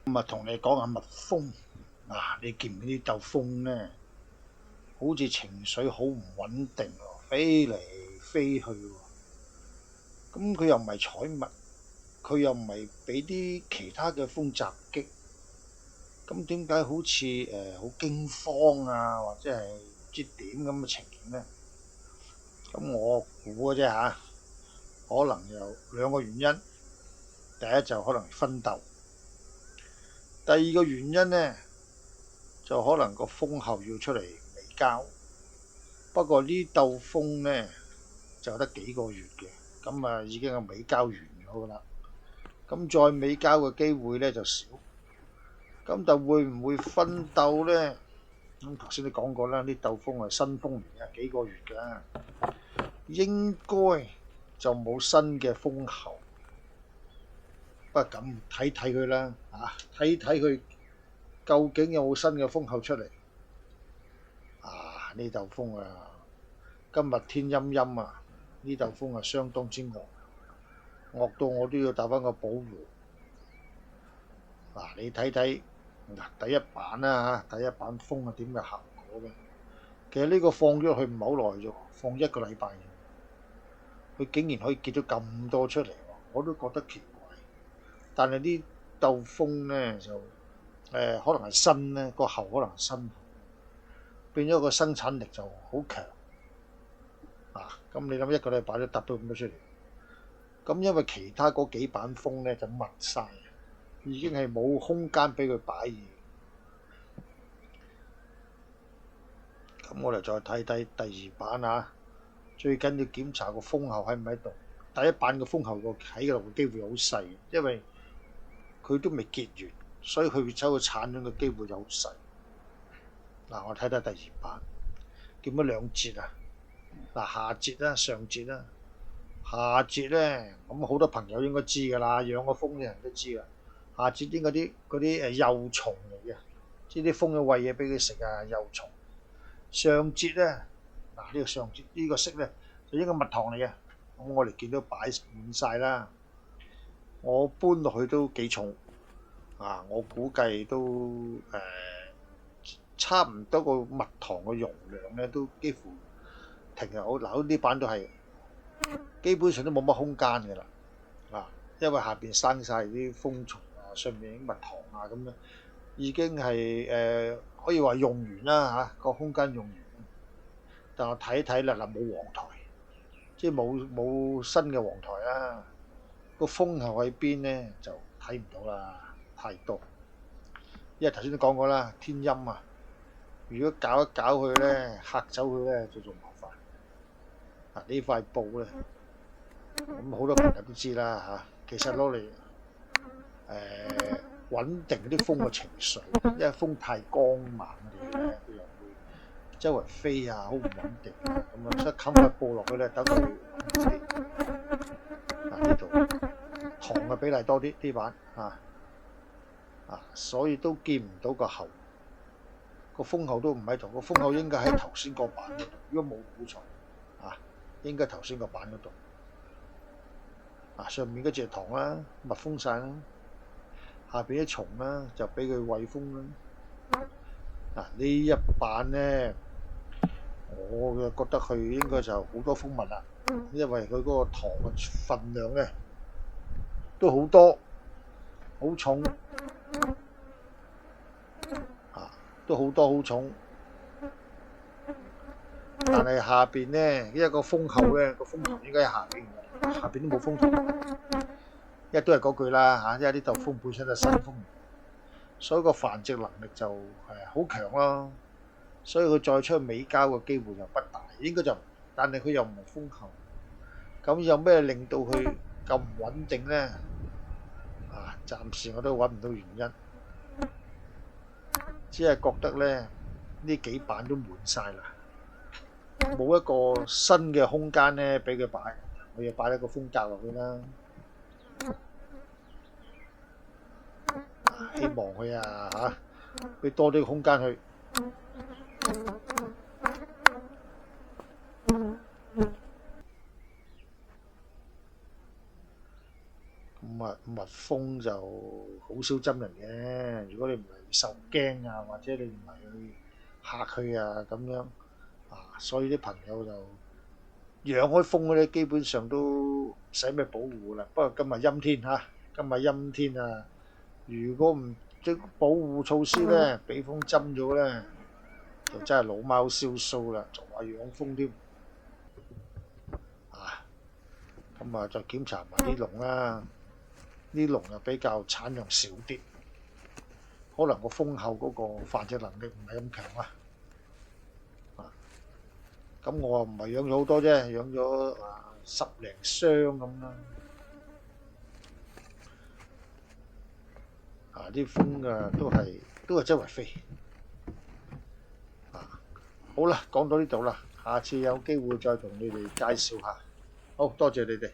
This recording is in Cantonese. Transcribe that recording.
咁啊，同你講下蜜蜂啊，你見唔見啲鬥蜂咧？好似情緒好唔穩定喎，飛嚟飛去喎。咁佢又唔係採蜜，佢又唔係俾啲其他嘅蜂襲擊。咁點解好似好驚慌啊，或者係唔知點咁嘅情形咧？咁我估嘅啫嚇，可能有兩個原因。第一就可能係奮鬥，第二個原因咧就可能個蜂后要出嚟未交。不過呢鬥蜂咧就得幾個月嘅，咁啊已經係尾交完咗噶啦。咁再尾交嘅機會咧就少。咁但會唔會奮鬥咧？咁頭先都講過啦，啲鬥蜂係新蜂嚟嘅，幾個月㗎，應該就冇新嘅蜂后。不過咁睇睇佢啦，睇睇佢究竟有冇新嘅蜂后出嚟。呢鬥蜂啊，今日天陰陰啊，呢鬥蜂啊相當之惡，惡到我都要打返個保護。你睇睇第一版啦嚇，第一版蜂係點嘅效果嘅？其實呢個放咗去唔係好耐啫，放一個禮拜，佢竟然可以結咗咁多出嚟，我都覺得奇怪。但係啲鬥蜂咧就可能係新咧，個喉可能係新，變咗個生產力就好強。咁你諗一個禮拜都揼到咁多出嚟，咁因為其他嗰幾版蜂咧就密晒，已經係冇空間俾佢擺嘢。咁我哋再睇睇第二版啊，最緊要檢查個蜂后喺唔喺度。第一版嘅蜂后個喺度嘅機會好細，因為佢都未結完，所以佢走去產卵嘅機會就好細。我睇睇第二版，見咗兩節啊。下節啦，上節啦。下節咧，咁好多朋友應該知㗎啦，養過蜂嘅人都知㗎。下節應該嗰啲幼蟲嚟嘅，即係啲蜂要餵嘢俾佢食啊，幼蟲。上節咧，呢個上節呢個色咧就應該蜜糖嚟嘅。咁我哋見到擺滿晒啦，我搬落去都幾重我估計都差唔多個蜜糖嘅容量咧，都幾乎停日好呢版都係基本上都冇乜空間嘅啦因為下邊生晒啲蜂蟲上面啲蜜糖咁樣已經係可以話用完啦個空間用完。但我睇睇啦冇黃台，即係冇新嘅黃台啦。個蜂后喺邊咧就睇唔到啦，太多。因為頭先都講過啦，天陰啊，如果搞一搞佢咧，嚇走佢咧就仲麻煩。呢塊布咧，咁好多朋友都知啦其實攞嚟穩定啲蜂嘅情緒，因為蜂太剛猛嘅咧，佢又會周圍飛好唔穩定。咁所以冚塊布落去咧，等佢穩定。呢度糖嘅比例多啲，呢版所以都見唔到個喉，個蜂后都唔喺度，個蜂后應該喺頭先個版嗰度。如果冇估錯應該頭先個版嗰度。上面嗰隻糖啦，密封晒啦，下邊啲蟲啦就俾佢餵蜂啦。呢一版咧，我就覺得佢應該就好多蜂蜜啦，因為佢嗰個糖嘅份量咧都好多，好重都好多好重。但係下邊咧，因為個蜂后咧，個蜂頭應該喺下邊嘅，下邊都冇蜂頭。因為都係嗰句啦因為呢鬥蜂本身都係新蜂，所以個繁殖能力就好強咯。所以佢再出去尾交嘅機會就不大，應該就，但係佢又唔係蜂后，咁有咩令到佢咁唔穩定咧？暫時我都揾唔到原因，只係覺得咧呢幾版都滿晒啦。冇一個新嘅空間咧俾佢擺，我要擺一個蜂格落去啦。希望佢俾多啲空間去。咁蜜蜂就好少針人嘅。如果你唔係受驚啊，或者你唔係去嚇佢啊咁樣所以啲朋友就養開蜂嗰啲基本上都唔使咩保護啦。不過今日陰天嚇，今日陰天啊，如果唔即保護措施咧，俾蜂針咗咧，就真係老貓燒鬚啦，仲話養蜂添啊！咁啊，再檢查埋啲籠啦，啲籠又比較產量少啲，可能個蜂后嗰個繁殖能力唔係咁強啊。咁我唔係養咗好多啫，養咗10零箱咁啦。啲蜂都係周圍飛。好啦，講到呢度啦，下次有機會再同你哋介紹下。好多謝你哋。